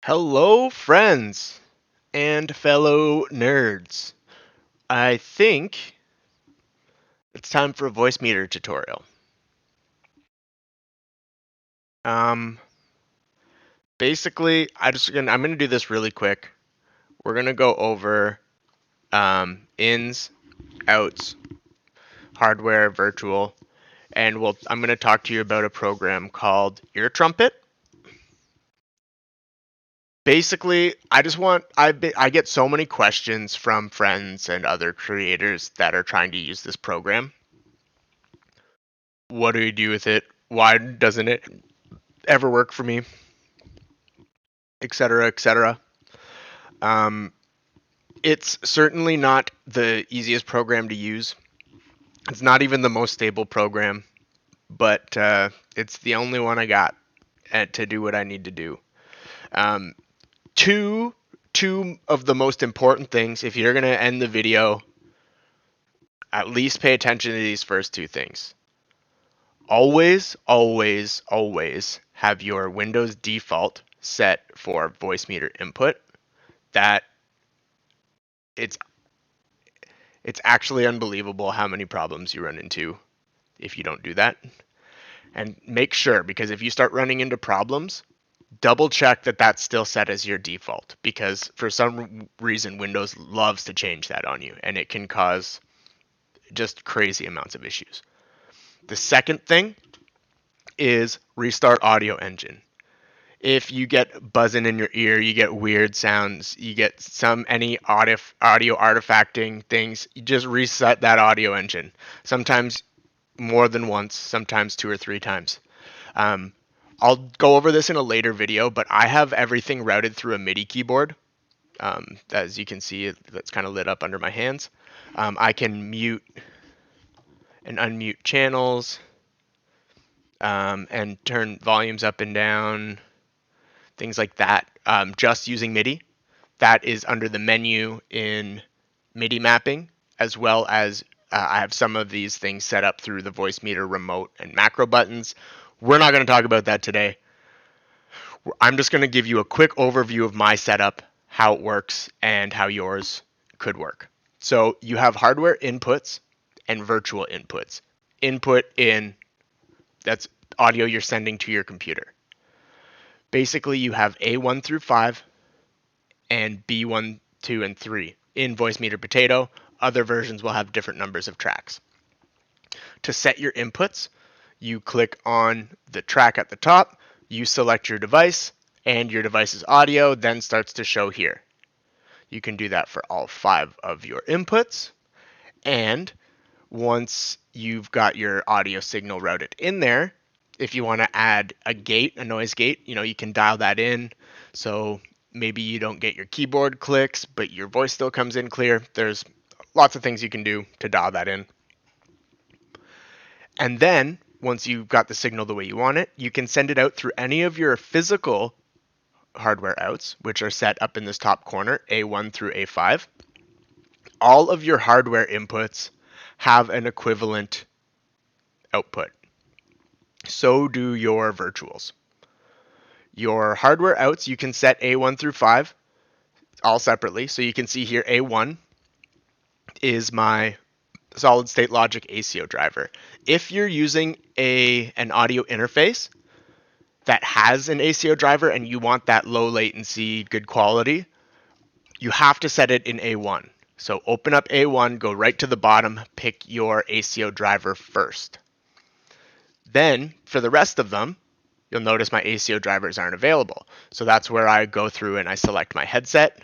Hello, friends and fellow nerds. I think it's time for a voice meter tutorial. Um, Basically, I'm gonna do this really quick. We're gonna go over ins, outs, hardware, virtual, and I'm gonna talk to you about a program called Ear Trumpet. Basically, I get so many questions from friends and other creators that are trying to use this program. What do you do with it? Why doesn't it ever work for me? Etc., etc. Um, it's certainly not the easiest program to use. It's not even the most stable program, but it's the only one I got to do what I need to do. Um, two two of the most important things, if you're gonna end the video, at least pay attention to these first two things. Always, always, always have your Windows default set for voice meter input. That it's it's actually unbelievable how many problems you run into if you don't do that. And make sure, because if you start running into problems, double check that that's still set as your default, because for some reason Windows loves to change that on you and it can cause just crazy amounts of issues. The second thing is restart audio engine. If you get buzzing in your ear, you get weird sounds, you get any audio artifacting things, you just reset that audio engine. Sometimes more than once, sometimes two or three times. Um, I'll go over this in a later video, but I have everything routed through a MIDI keyboard. As you can see, that's kind of lit up under my hands. I can mute and unmute channels and turn volumes up and down, things like that, just using MIDI. That is under the menu in MIDI mapping, as well as I have some of these things set up through the Voicemeeter remote and macro buttons. We're not going to talk about that today. I'm just going to give you a quick overview of my setup, how it works, and how yours could work. So you have hardware inputs and virtual inputs. Input in, that's audio you're sending to your computer. Basically, you have A1 through 5 and B1, 2, and 3 in Voicemeeter Potato. Other versions will have different numbers of tracks. To set your inputs, you click on the track at the top, you select your device, and your device's audio then starts to show here. You can do that for all 5 of your inputs, and once you've got your audio signal routed in there, if you want to add a gate, a noise gate, you can dial that in. So maybe you don't get your keyboard clicks, but your voice still comes in clear. There's lots of things you can do to dial that in. And then once you've got the signal the way you want it, you can send it out through any of your physical hardware outs, which are set up in this top corner, A1 through A5. All of your hardware inputs have an equivalent output. So do your virtuals. Your hardware outs, you can set A1 through 5 all separately. So you can see here A1 is my solid state logic ACO driver. If you're using an audio interface that has an ACO driver and you want that low latency, good quality, you have to set it in A1. So open up A1, go right to the bottom, pick your ACO driver first. Then for the rest of them, you'll notice my ACO drivers aren't available. So that's where I go through and I select my headset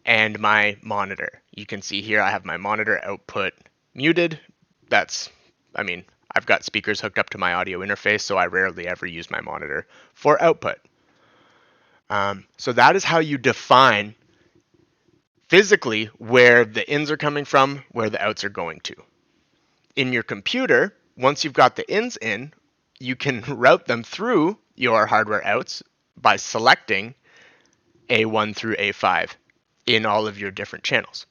and my monitor. You can see here I have my monitor output muted. I've got speakers hooked up to my audio interface, so I rarely ever use my monitor for output. So that is how you define physically where the ins are coming from, where the outs are going to. In your computer, once you've got the ins in, you can route them through your hardware outs by selecting A1 through A5 in all of your different channels.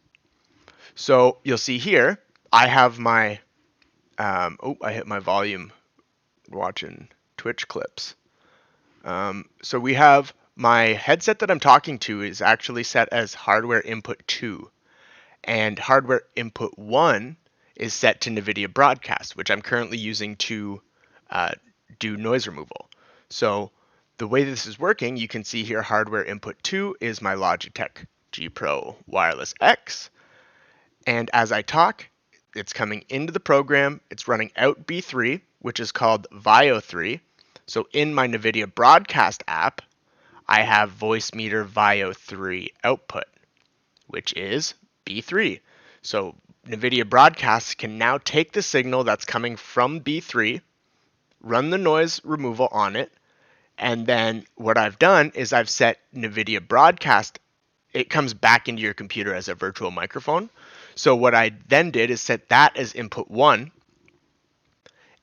So you'll see here, I have my, I hit my volume watching Twitch clips. So we have my headset that I'm talking to is actually set as hardware input 2, and hardware input 1 is set to NVIDIA Broadcast, which I'm currently using to uh, do noise removal. So the way this is working, you can see here hardware input 2 is my Logitech G Pro Wireless X, and as I talk, it's coming into the program. It's running out B3, which is called VIO3. So in my NVIDIA Broadcast app, I have Voicemeeter VIO3 output, which is B3. So NVIDIA Broadcast can now take the signal that's coming from B3, run the noise removal on it, and then what I've done is I've set NVIDIA Broadcast. It comes back into your computer as a virtual microphone. So what I then did is set that as input 1,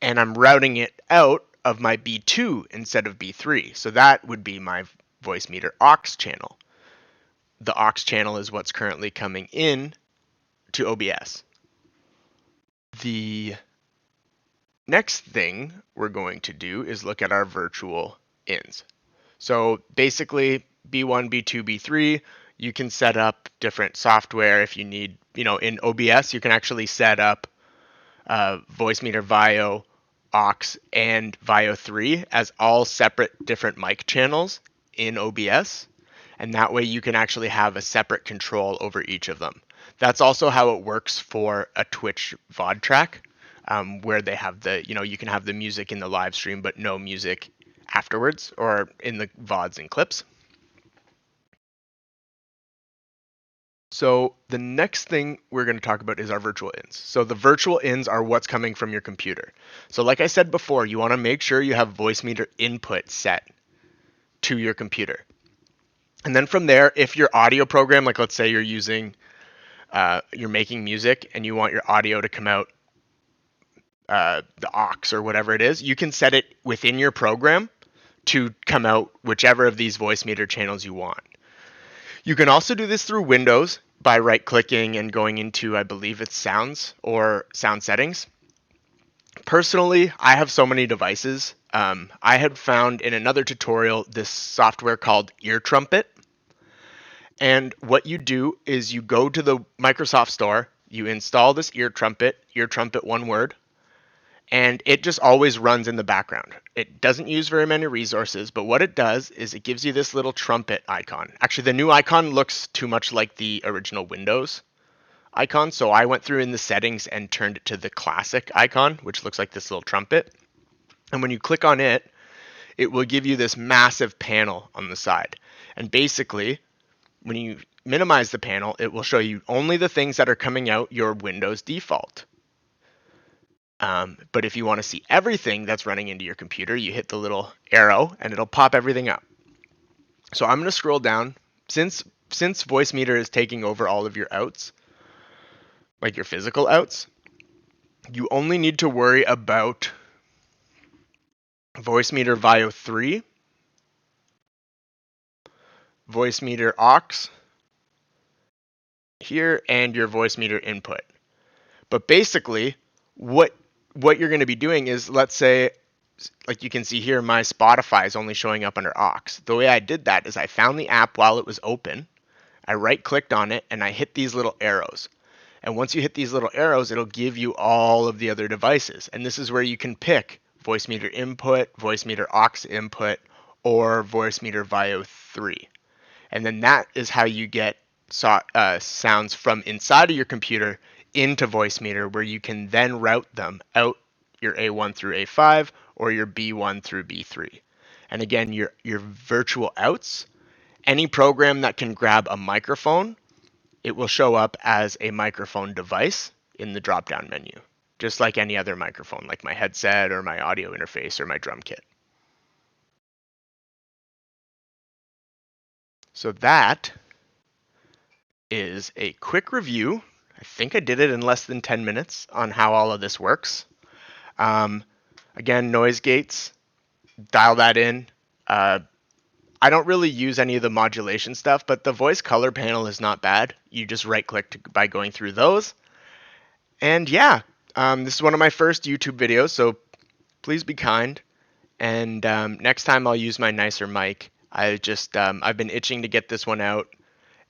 and I'm routing it out of my B2 instead of B3. So that would be my Voicemeeter aux channel. The aux channel is what's currently coming in to OBS. The next thing we're going to do is look at our virtual ins. So basically B1, B2, B3, you can set up different software if you need, in OBS, you can actually set up Voicemeeter VIO, aux, and VIO 3 as all separate different mic channels in OBS. And that way you can actually have a separate control over each of them. That's also how it works for a Twitch VOD track, where they have you can have the music in the live stream, but no music afterwards or in the VODs and clips. So the next thing we're going to talk about is our virtual ins. So the virtual ins are what's coming from your computer. So like I said before, you want to make sure you have Voicemeeter input set to your computer. And then from there, if your audio program, like let's say you're making music and you want your audio to come out the aux or whatever it is, you can set it within your program to come out whichever of these Voicemeeter channels you want. You can also do this through Windows by right-clicking and going into, I believe it's sounds or sound settings. Personally, I have so many devices. I had found in another tutorial this software called Ear Trumpet. And what you do is you go to the Microsoft Store, you install this Ear Trumpet one word, and it just always runs in the background. It doesn't use very many resources, but what it does is it gives you this little trumpet icon. Actually, the new icon looks too much like the original Windows icon, so I went through in the settings and turned it to the classic icon, which looks like this little trumpet. And when you click on it, it will give you this massive panel on the side. And basically, when you minimize the panel, it will show you only the things that are coming out your Windows default. But if you want to see everything that's running into your computer, you hit the little arrow and it'll pop everything up. So I'm going to scroll down. Since Voicemeeter is taking over all of your outs, like your physical outs, you only need to worry about Voicemeeter VIO 3, Voicemeter aux here, and your Voicemeeter input. But basically, what you're going to be doing is, let's say, like you can see here, my Spotify is only showing up under aux. The way I did that is I found the app while it was open, I right-clicked on it, and I hit these little arrows. And once you hit these little arrows, it'll give you all of the other devices. And this is where you can pick Voicemeeter input, Voicemeeter aux input, or Voicemeeter VIO 3. And then that is how you get sounds from inside of your computer into Voicemeeter, where you can then route them out your A1 through A5 or your B1 through B3. And again, your virtual outs, any program that can grab a microphone, it will show up as a microphone device in the drop-down menu, just like any other microphone, like my headset or my audio interface or my drum kit. So that is a quick review. I think I did it in less than 10 minutes on how all of this works. Again, noise gates, dial that in. I don't really use any of the modulation stuff, but the voice color panel is not bad. You just right-click by going through those. And yeah, this is one of my first YouTube videos, so please be kind. And next time I'll use my nicer mic. I've been itching to get this one out,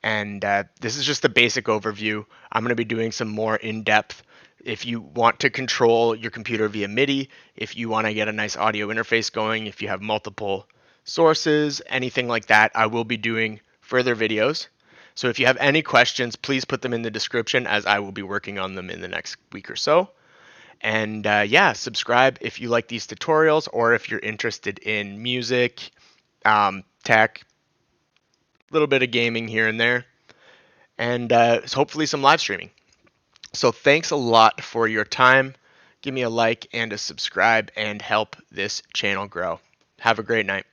and this is just a basic overview. I'm going to be doing some more in-depth. If you want to control your computer via MIDI, if you want to get a nice audio interface going, if you have multiple sources, anything like that, I will be doing further videos. So if you have any questions, please put them in the description, as I will be working on them in the next week or so. And yeah, subscribe if you like these tutorials, or if you're interested in music, tech, a little bit of gaming here and there, and hopefully some live streaming. So thanks a lot for your time. Give me a like and a subscribe and help this channel grow. Have a great night.